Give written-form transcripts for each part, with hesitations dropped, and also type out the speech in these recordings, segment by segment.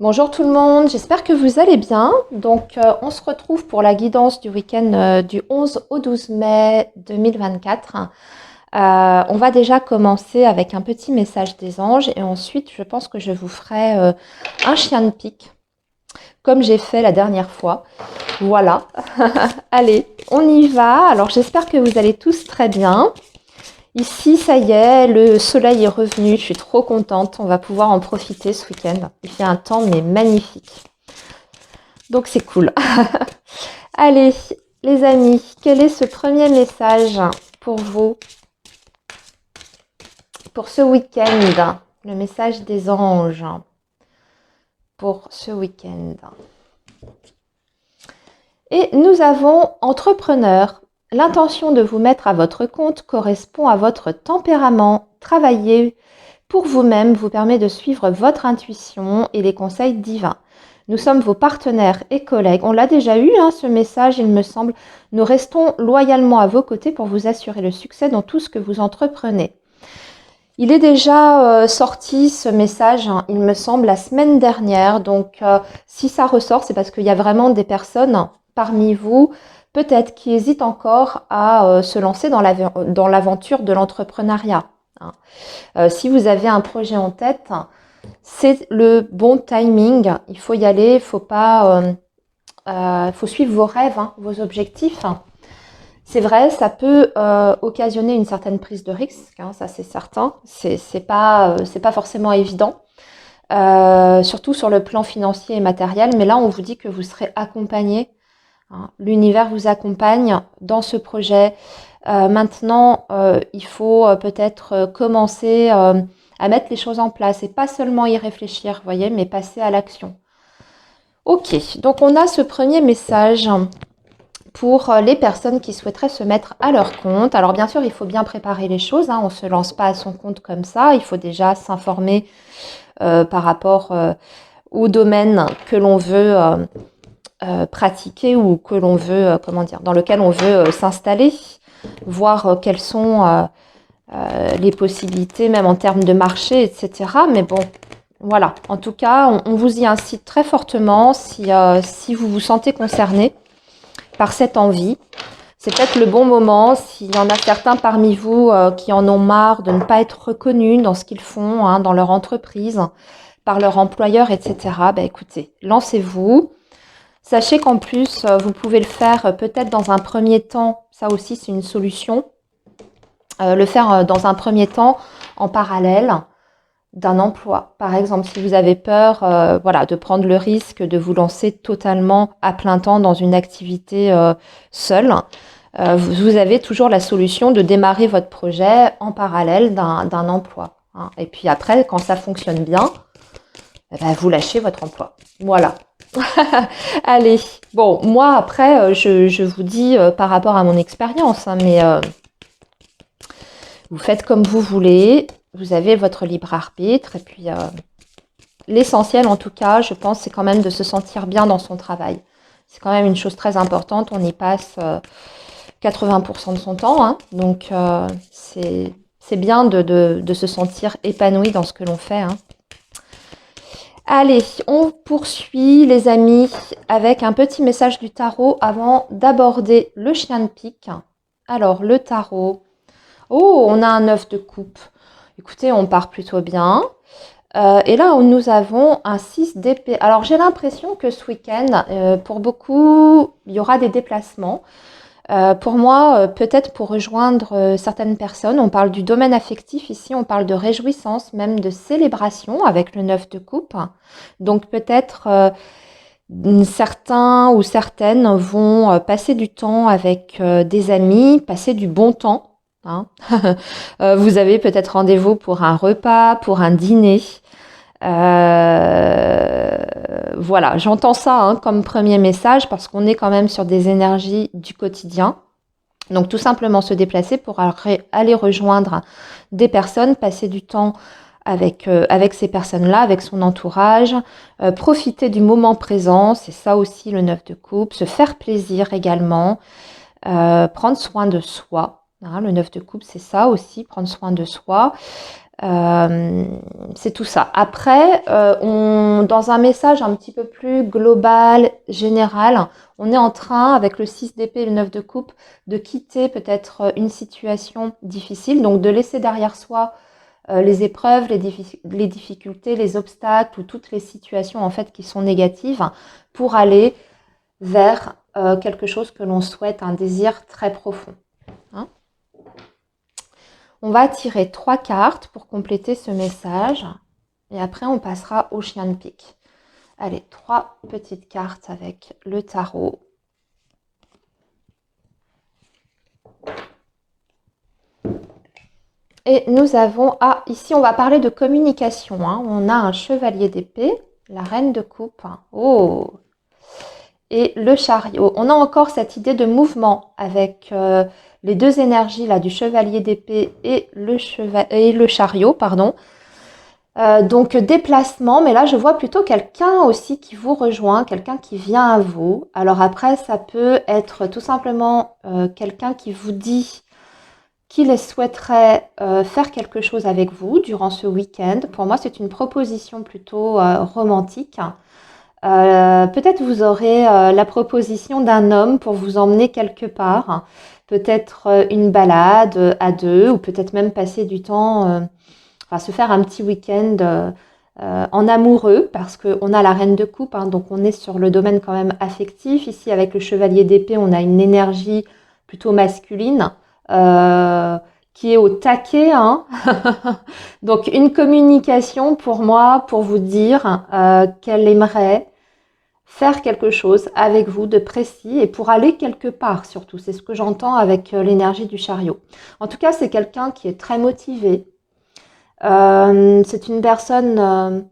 Bonjour tout le monde, j'espère que vous allez bien. Donc, on se retrouve pour la guidance du week-end du 11 au 12 mai 2024. On va déjà commencer avec un petit message des anges et ensuite, je pense que je vous ferai un chien de pique, comme j'ai fait la dernière fois. Voilà. Allez, on y va. Alors, j'espère que vous allez tous très bien. Ici, ça y est, le soleil est revenu, je suis trop contente, on va pouvoir en profiter ce week-end. Il fait un temps mais magnifique. Donc c'est cool. Allez, les amis, quel est ce premier message pour vous, pour ce week-end? Le message des anges pour ce week-end. Et nous avons entrepreneur. L'intention de vous mettre à votre compte correspond à votre tempérament. Travailler pour vous-même vous permet de suivre votre intuition et les conseils divins. Nous sommes vos partenaires et collègues. On l'a déjà eu, ce message, il me semble. Nous restons loyalement à vos côtés pour vous assurer le succès dans tout ce que vous entreprenez. Il est déjà sorti ce message, il me semble, la semaine dernière. Donc, si ça ressort, c'est parce qu'il y a vraiment des personnes parmi vous, peut-être, qui hésitent encore à se lancer dans l'aventure de l'entrepreneuriat. Si vous avez un projet en tête, c'est le bon timing. Il faut y aller, il faut suivre vos rêves, vos objectifs. C'est vrai, ça peut occasionner une certaine prise de risque, ça c'est certain. C'est pas forcément évident, surtout sur le plan financier et matériel. Mais là, on vous dit que vous serez accompagné. L'univers vous accompagne dans ce projet. Maintenant, il faut peut-être commencer à mettre les choses en place et pas seulement y réfléchir, vous voyez, mais passer à l'action. Ok, donc on a ce premier message pour les personnes qui souhaiteraient se mettre à leur compte. Alors bien sûr, il faut bien préparer les choses, on ne se lance pas à son compte comme ça, il faut déjà s'informer par rapport au domaine que l'on veut pratiquer ou que l'on veut, dans lequel on veut s'installer, voir quelles sont les possibilités, même en termes de marché, etc. Mais bon, voilà. En tout cas, on vous y incite très fortement si vous vous sentez concerné par cette envie. C'est peut-être le bon moment, s'il y en a certains parmi vous qui en ont marre de ne pas être reconnus dans ce qu'ils font, dans leur entreprise, par leur employeur, etc. Écoutez, lancez-vous. Sachez qu'en plus, vous pouvez le faire peut-être dans un premier temps, ça aussi c'est une solution, le faire dans un premier temps en parallèle d'un emploi. Par exemple, si vous avez peur de prendre le risque de vous lancer totalement à plein temps dans une activité seule, vous avez toujours la solution de démarrer votre projet en parallèle d'un emploi. Et puis après, quand ça fonctionne bien, vous lâchez votre emploi. Voilà. Allez, bon, moi après, je vous dis par rapport à mon expérience, mais vous faites comme vous voulez, vous avez votre libre arbitre, et puis l'essentiel en tout cas, je pense, c'est quand même de se sentir bien dans son travail. C'est quand même une chose très importante, on y passe 80% de son temps, donc c'est bien de se sentir épanoui dans ce que l'on fait. Allez, on poursuit les amis avec un petit message du tarot avant d'aborder le chien de pique. Alors, le tarot. Oh, on a un 9 de coupe. Écoutez, on part plutôt bien. Et là, nous avons un 6 d'épée. Alors, j'ai l'impression que ce week-end, pour beaucoup, il y aura des déplacements. Pour moi, peut-être pour rejoindre certaines personnes, on parle du domaine affectif ici, on parle de réjouissance, même de célébration avec le 9 de coupe. Donc peut-être certains ou certaines vont passer du temps avec des amis, passer du bon temps. Vous avez peut-être rendez-vous pour un repas, pour un dîner. Voilà, j'entends ça comme premier message parce qu'on est quand même sur des énergies du quotidien. Donc tout simplement se déplacer pour aller rejoindre des personnes, passer du temps avec ces personnes-là, avec son entourage, profiter du moment présent, c'est ça aussi le 9 de coupe, se faire plaisir également, prendre soin de soi. Le 9 de coupe, c'est ça aussi, prendre soin de soi. C'est tout ça. Après, dans un message un petit peu plus global, général, on est en train, avec le 6 d'épée et le 9 de coupe, de quitter peut-être une situation difficile, donc de laisser derrière soi les épreuves, les difficultés, les obstacles ou toutes les situations en fait qui sont négatives pour aller vers quelque chose que l'on souhaite, un désir très profond. Hein. On va tirer 3 cartes pour compléter ce message et après on passera au chien de pique. Allez, 3 petites cartes avec le tarot. Et nous avons, ici on va parler de communication. Hein. On a un chevalier d'épée, la reine de coupe. Oh, et le chariot. On a encore cette idée de mouvement avec les deux énergies là du chevalier d'épée et le chariot, pardon. Donc déplacement, mais là je vois plutôt quelqu'un aussi qui vous rejoint, quelqu'un qui vient à vous. Alors après ça peut être tout simplement quelqu'un qui vous dit qu'il souhaiterait faire quelque chose avec vous durant ce week-end. Pour moi c'est une proposition plutôt romantique. Peut-être vous aurez la proposition d'un homme pour vous emmener quelque part, peut-être une balade à deux ou peut-être même passer du temps, se faire un petit week-end en amoureux parce qu'on a la reine de coupe, hein, donc on est sur le domaine quand même affectif. Ici avec le chevalier d'épée, on a une énergie plutôt masculine qui est au taquet. Hein. Donc une communication pour moi, pour vous dire qu'elle aimerait faire quelque chose avec vous de précis et pour aller quelque part surtout. C'est ce que j'entends avec l'énergie du chariot. En tout cas, c'est quelqu'un qui est très motivé. C'est une personne,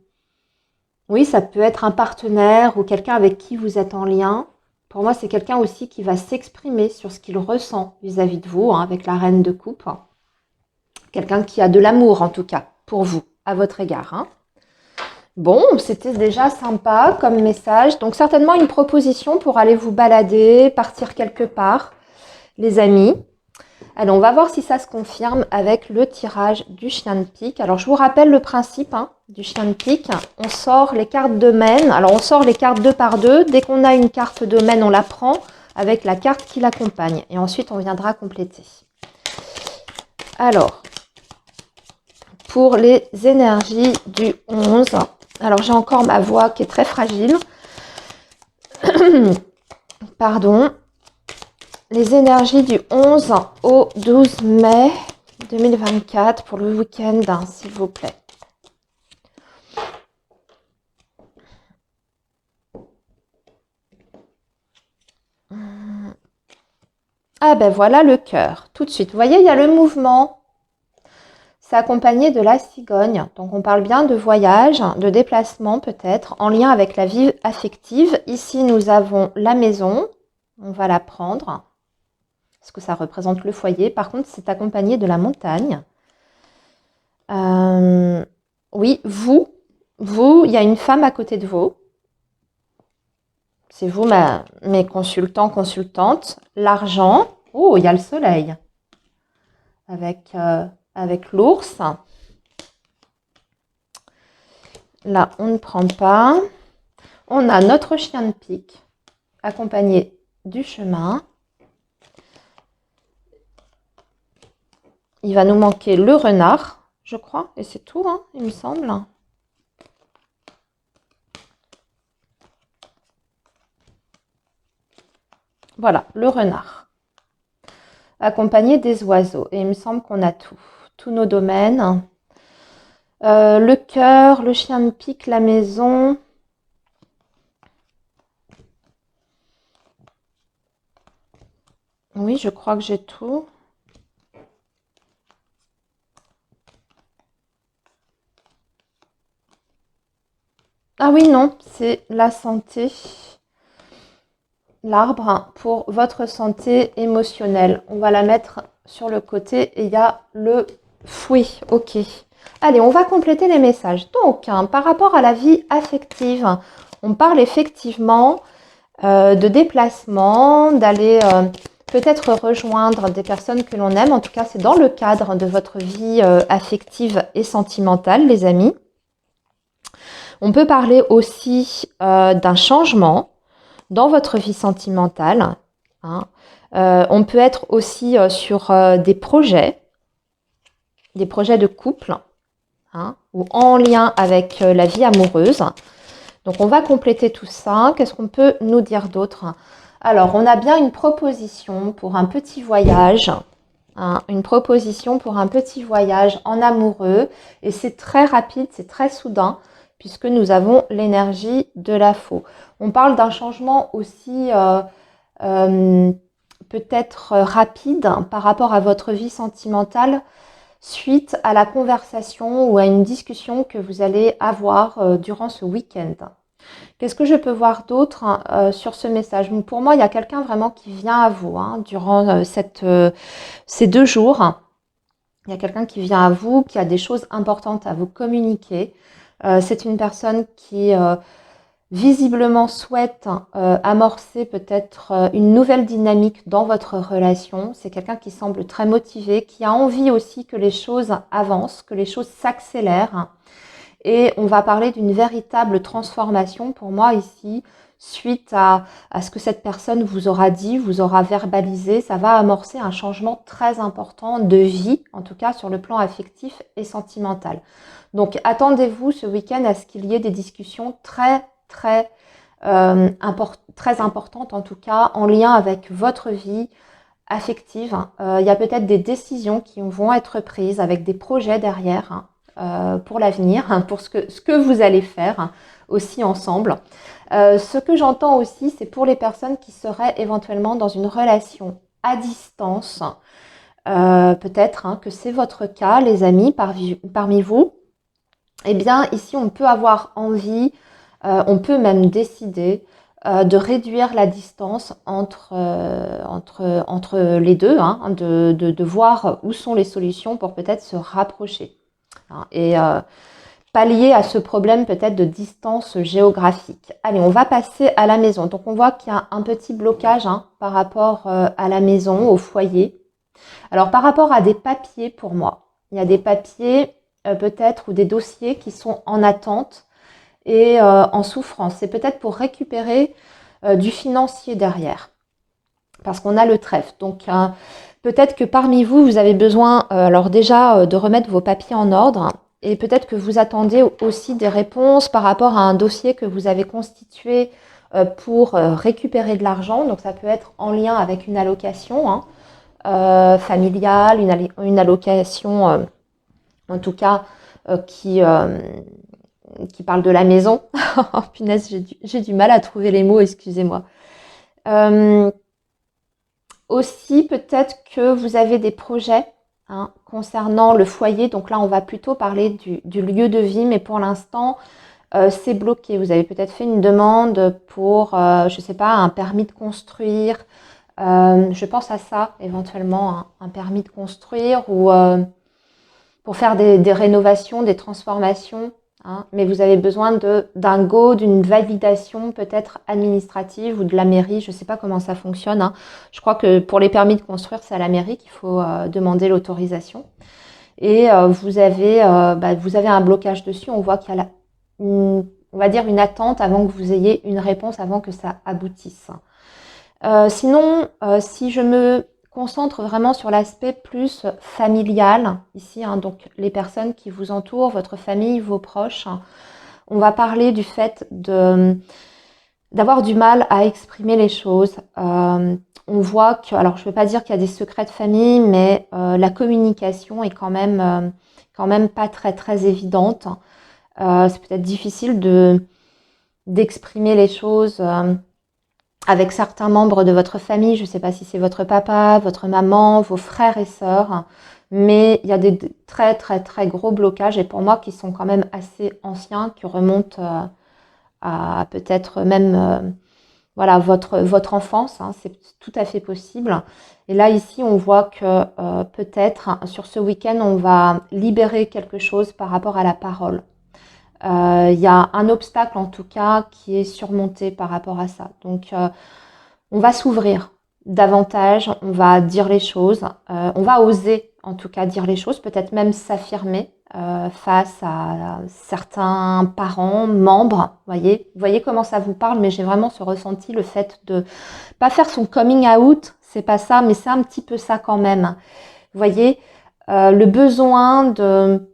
oui, ça peut être un partenaire ou quelqu'un avec qui vous êtes en lien. Pour moi, c'est quelqu'un aussi qui va s'exprimer sur ce qu'il ressent vis-à-vis de vous, hein, avec la reine de coupe. Quelqu'un qui a de l'amour, en tout cas, pour vous, à votre égard. Hein. Bon, c'était déjà sympa comme message. Donc certainement une proposition pour aller vous balader, partir quelque part, les amis. Alors on va voir si ça se confirme avec le tirage du chien de pique. Alors je vous rappelle le principe du chien de pique. On sort les cartes de mène. Alors on sort les cartes 2 par 2. Dès qu'on a une carte de mène, on la prend avec la carte qui l'accompagne. Et ensuite on viendra compléter. Alors, pour les énergies du 11... Alors, j'ai encore ma voix qui est très fragile. Pardon. Les énergies du 11 au 12 mai 2024 pour le week-end, hein, s'il vous plaît. Ah ben voilà le cœur, tout de suite. Vous voyez, il y a le mouvement. C'est accompagné de la cigogne. Donc on parle bien de voyage, de déplacement peut-être, en lien avec la vie affective. Ici, nous avons la maison. On va la prendre, parce que ça représente le foyer. Par contre, c'est accompagné de la montagne. Oui, vous, il y a une femme à côté de vous. C'est vous, mes consultants, consultantes. L'argent. Oh, il y a le soleil. Avec l'ours. Là, on ne prend pas. On a notre chien de pique accompagné du chemin. Il va nous manquer le renard, je crois. Et c'est tout, hein, il me semble. Voilà, le renard. Accompagné des oiseaux. Et il me semble qu'on a tout. Tous nos domaines. Le cœur, le chien de pique, la maison. Oui, je crois que j'ai tout. Ah oui, non, c'est la santé. L'arbre pour votre santé émotionnelle. On va la mettre sur le côté et il y a le fouet. Ok. Allez, on va compléter les messages. Donc, par rapport à la vie affective, on parle effectivement de déplacement, d'aller peut-être rejoindre des personnes que l'on aime. En tout cas, c'est dans le cadre de votre vie affective et sentimentale, les amis. On peut parler aussi d'un changement dans votre vie sentimentale. Hein. On peut être aussi sur des projets de couple, hein, ou en lien avec la vie amoureuse. Donc on va compléter tout ça. Qu'est-ce qu'on peut nous dire d'autre? Alors on a bien une proposition pour un petit voyage, hein, une proposition pour un petit voyage en amoureux, et c'est très rapide, c'est très soudain, puisque nous avons l'énergie de la faux. On parle d'un changement aussi peut-être rapide par rapport à votre vie sentimentale, suite à la conversation ou à une discussion que vous allez avoir durant ce week-end. Qu'est-ce que je peux voir d'autre sur ce message? Pour moi, il y a quelqu'un vraiment qui vient à vous durant ces 2 jours. Il y a quelqu'un qui vient à vous, qui a des choses importantes à vous communiquer. C'est une personne qui visiblement souhaite amorcer peut-être une nouvelle dynamique dans votre relation. C'est quelqu'un qui semble très motivé, qui a envie aussi que les choses avancent, que les choses s'accélèrent. Et on va parler d'une véritable transformation pour moi ici, suite à ce que cette personne vous aura dit, vous aura verbalisé. Ça va amorcer un changement très important de vie, en tout cas sur le plan affectif et sentimental. Donc attendez-vous ce week-end à ce qu'il y ait des discussions très importantes, en tout cas en lien avec votre vie affective. Il y a peut-être des décisions qui vont être prises avec des projets derrière, pour l'avenir, pour ce que vous allez faire aussi ensemble. Ce que j'entends aussi, c'est pour les personnes qui seraient éventuellement dans une relation à distance. Peut-être que c'est votre cas, les amis, parmi vous. Eh bien, ici, on peut avoir envie, on peut même décider de réduire la distance entre les deux, de voir où sont les solutions pour peut-être se rapprocher. Et pallier à ce problème peut-être de distance géographique. Allez, on va passer à la maison. Donc, on voit qu'il y a un petit blocage par rapport à la maison, au foyer. Alors, par rapport à des papiers, pour moi, il y a des papiers peut-être ou des dossiers qui sont en attente et en souffrance. C'est peut-être pour récupérer du financier derrière, parce qu'on a le trèfle. Donc, peut-être que parmi vous, vous avez besoin, alors déjà, de remettre vos papiers en ordre, et peut-être que vous attendez aussi des réponses par rapport à un dossier que vous avez constitué pour récupérer de l'argent. Donc, ça peut être en lien avec une allocation familiale, une allocation, en tout cas, qui parle de la maison. Oh, punaise, j'ai du mal à trouver les mots, excusez-moi. Aussi, peut-être que vous avez des projets concernant le foyer. Donc là, on va plutôt parler du lieu de vie, mais pour l'instant, c'est bloqué. Vous avez peut-être fait une demande pour, je ne sais pas, un permis de construire. Je pense à ça, éventuellement, un permis de construire ou pour faire des rénovations, des transformations. Mais vous avez besoin d'un go, d'une validation peut-être administrative ou de la mairie. Je ne sais pas comment ça fonctionne. Je crois que pour les permis de construire, c'est à la mairie qu'il faut demander l'autorisation. Et vous avez un blocage dessus. On voit qu'il y a on va dire une attente avant que vous ayez une réponse, avant que ça aboutisse. Sinon, si je me concentre vraiment sur l'aspect plus familial ici, donc les personnes qui vous entourent, votre famille, vos proches, on va parler du fait d'avoir du mal à exprimer les choses. On voit que, alors je ne veux pas dire qu'il y a des secrets de famille, mais la communication est quand même pas très très évidente. C'est peut-être difficile d'exprimer les choses avec certains membres de votre famille. Je ne sais pas si c'est votre papa, votre maman, vos frères et sœurs, mais il y a des très très très gros blocages, et pour moi qui sont quand même assez anciens, qui remontent à peut-être même voilà, votre enfance, c'est tout à fait possible. Et là ici on voit que peut-être sur ce week-end on va libérer quelque chose par rapport à la parole. Il y a un obstacle en tout cas qui est surmonté par rapport à ça. Donc on va s'ouvrir. davantage, on va dire les choses, on va oser en tout cas dire les choses, peut-être même s'affirmer face à certains parents, membres. Vous voyez comment ça vous parle, mais j'ai vraiment ce ressenti, le fait de pas faire son coming out, c'est pas ça, mais c'est un petit peu ça quand même. Vous voyez, le besoin de,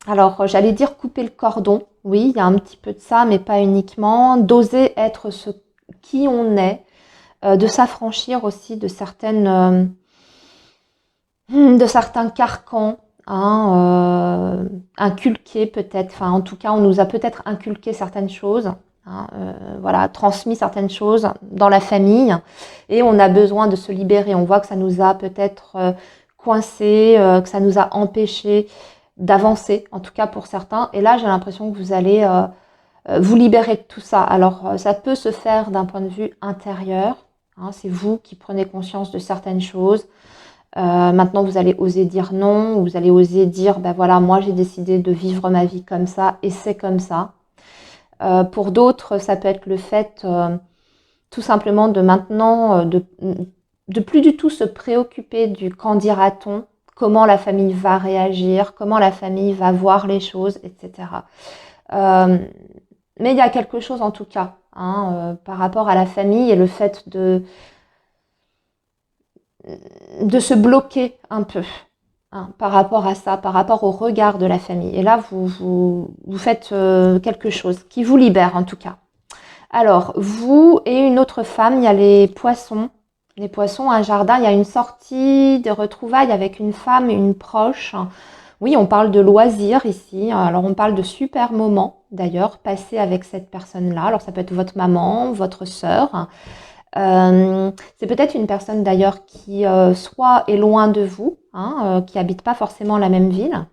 alors j'allais dire couper le cordon, oui, il y a un petit peu de ça, mais pas uniquement, d'oser être ce qui on est, de s'affranchir aussi de certains carcans, hein, inculqués peut-être, enfin en tout cas on nous a peut-être inculqué certaines choses, hein, voilà, transmis certaines choses dans la famille, et on a besoin de se libérer. On voit que ça nous a peut-être coincé, que ça nous a empêché d'avancer, en tout cas pour certains. Et là j'ai l'impression que vous allez vous libérer de tout ça. Alors ça peut se faire d'un point de vue intérieur, hein, c'est vous qui prenez conscience de certaines choses. Maintenant, vous allez oser dire non, ou vous allez oser dire, ben voilà, moi j'ai décidé de vivre ma vie comme ça, et c'est comme ça. Pour d'autres, ça peut être le fait tout simplement de maintenant, de plus du tout se préoccuper du qu'en dira-t-on, comment la famille va réagir, comment la famille va voir les choses, etc. Mais il y a quelque chose en tout cas, hein, par rapport à la famille et le fait de se bloquer un peu, hein, par rapport à ça, par rapport au regard de la famille. Et là, vous faites quelque chose qui vous libère en tout cas. Alors, vous et une autre femme, il y a les poissons. Les poissons, un jardin, il y a une sortie, des retrouvailles avec une femme, une proche. Oui, on parle de loisirs ici. Alors, on parle de super moments, d'ailleurs, passés avec cette personne-là. Alors, ça peut être votre maman, votre sœur. C'est peut-être une personne d'ailleurs qui soit est loin de vous, hein, qui habite pas forcément la même ville,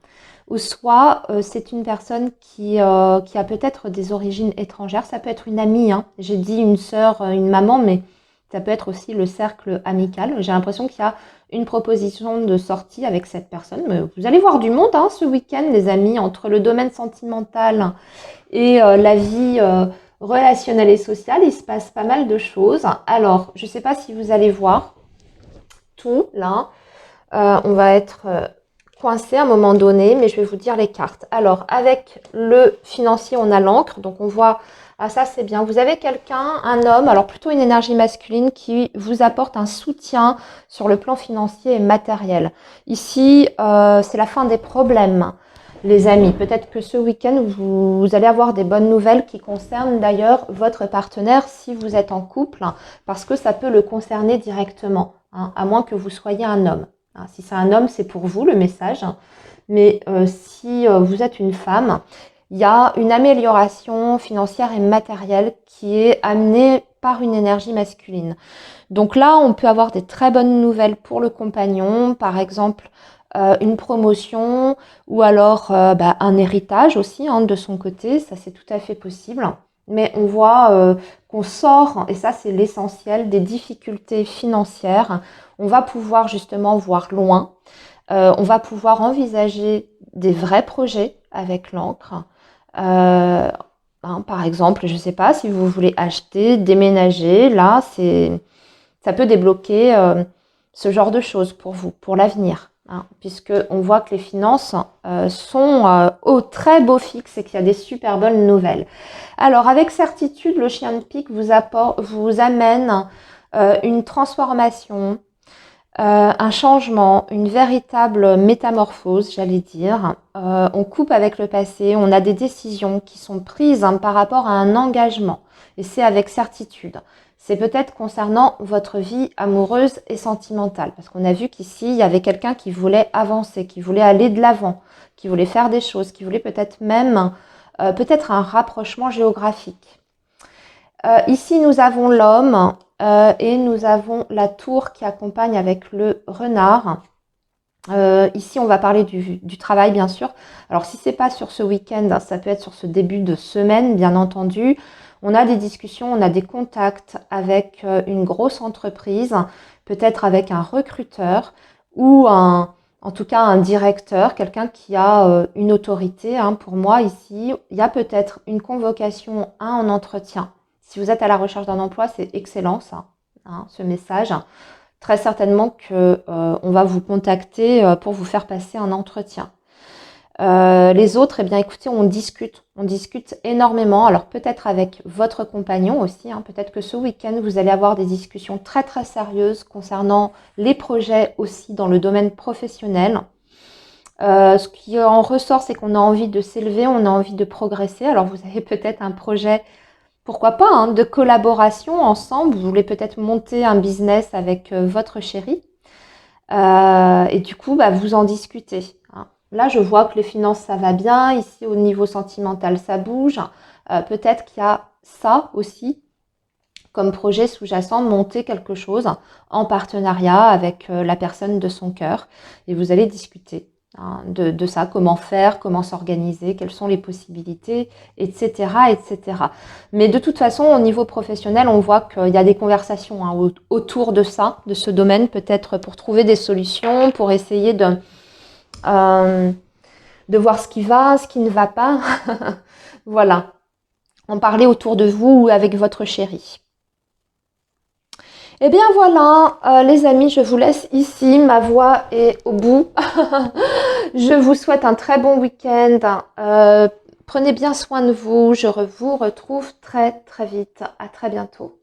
ou soit c'est une personne qui a peut-être des origines étrangères. Ça peut être une amie, hein. J'ai dit une sœur, une maman, mais ça peut être aussi le cercle amical. J'ai l'impression qu'il y a une proposition de sortie avec cette personne. Mais vous allez voir du monde hein, ce week-end, les amis, entre le domaine sentimental et la vie relationnelle et sociale, il se passe pas mal de choses. Alors, je ne sais pas si vous allez voir tout là. On va être coincé à un moment donné, mais je vais vous dire les cartes. Alors, avec le financier, on a l'encre. Donc, on voit, ah ça c'est bien. Vous avez quelqu'un, un homme, alors plutôt une énergie masculine qui vous apporte un soutien sur le plan financier et matériel. Ici, c'est la fin des problèmes. Les amis, peut-être que ce week-end, vous allez avoir des bonnes nouvelles qui concernent d'ailleurs votre partenaire si vous êtes en couple, parce que ça peut le concerner directement, hein, à moins que vous soyez un homme. Si c'est un homme, c'est pour vous le message. Mais si vous êtes une femme, il y a une amélioration financière et matérielle qui est amenée par une énergie masculine. Donc là, on peut avoir des très bonnes nouvelles pour le compagnon, par exemple une promotion ou alors un héritage aussi hein, de son côté, ça c'est tout à fait possible. Mais on voit qu'on sort, et ça c'est l'essentiel, des difficultés financières. On va pouvoir justement voir loin. On va pouvoir envisager des vrais projets avec l'encre. Par exemple, je ne sais pas si vous voulez acheter, déménager, là, ça peut débloquer ce genre de choses pour vous, pour l'avenir. Hein, puisque on voit que les finances sont au très beau fixe et qu'il y a des super bonnes nouvelles. Alors, avec certitude, le chien de pique vous amène une transformation, un changement, une véritable métamorphose, j'allais dire. On coupe avec le passé, on a des décisions qui sont prises hein, par rapport à un engagement. Et c'est avec certitude. C'est peut-être concernant votre vie amoureuse et sentimentale. Parce qu'on a vu qu'ici, il y avait quelqu'un qui voulait avancer, qui voulait aller de l'avant, qui voulait faire des choses, qui voulait peut-être même peut-être un rapprochement géographique. Ici, nous avons l'homme et nous avons la tour qui accompagne avec le renard. Ici, on va parler du travail, bien sûr. Alors, si c'est pas sur ce week-end, hein, ça peut être sur ce début de semaine, bien entendu. On a des discussions, on a des contacts avec une grosse entreprise, peut-être avec un recruteur ou en tout cas un directeur, quelqu'un qui a une autorité. Hein. Pour moi, ici, il y a peut-être une convocation à un entretien. Si vous êtes à la recherche d'un emploi, c'est excellent ça. hein, ce message. Très certainement que on va vous contacter pour vous faire passer un entretien. Les autres, eh bien écoutez, on discute énormément. Alors peut-être avec votre compagnon aussi, hein, peut-être que ce week-end, vous allez avoir des discussions très très sérieuses concernant les projets aussi dans le domaine professionnel. Ce qui en ressort, c'est qu'on a envie de s'élever, on a envie de progresser. Alors vous avez peut-être un projet, pourquoi pas, hein, de collaboration ensemble. Vous voulez peut-être monter un business avec votre chéri. Et du coup, bah, vous en discutez, hein. Là, je vois que les finances, ça va bien. Ici, au niveau sentimental, ça bouge. Peut-être qu'il y a ça aussi comme projet sous-jacent, monter quelque chose en partenariat avec la personne de son cœur. Et vous allez discuter, hein, de ça, comment faire, comment s'organiser, quelles sont les possibilités, etc., etc. Mais de toute façon, au niveau professionnel, on voit qu'il y a des conversations, hein, autour de ça, de ce domaine, peut-être pour trouver des solutions, pour essayer euh, de voir ce qui va, ce qui ne va pas. Voilà. En parler autour de vous ou avec votre chéri. Eh bien voilà, les amis, je vous laisse ici. Ma voix est au bout. Je vous souhaite un très bon week-end. Prenez bien soin de vous. Je vous retrouve très très vite. À très bientôt.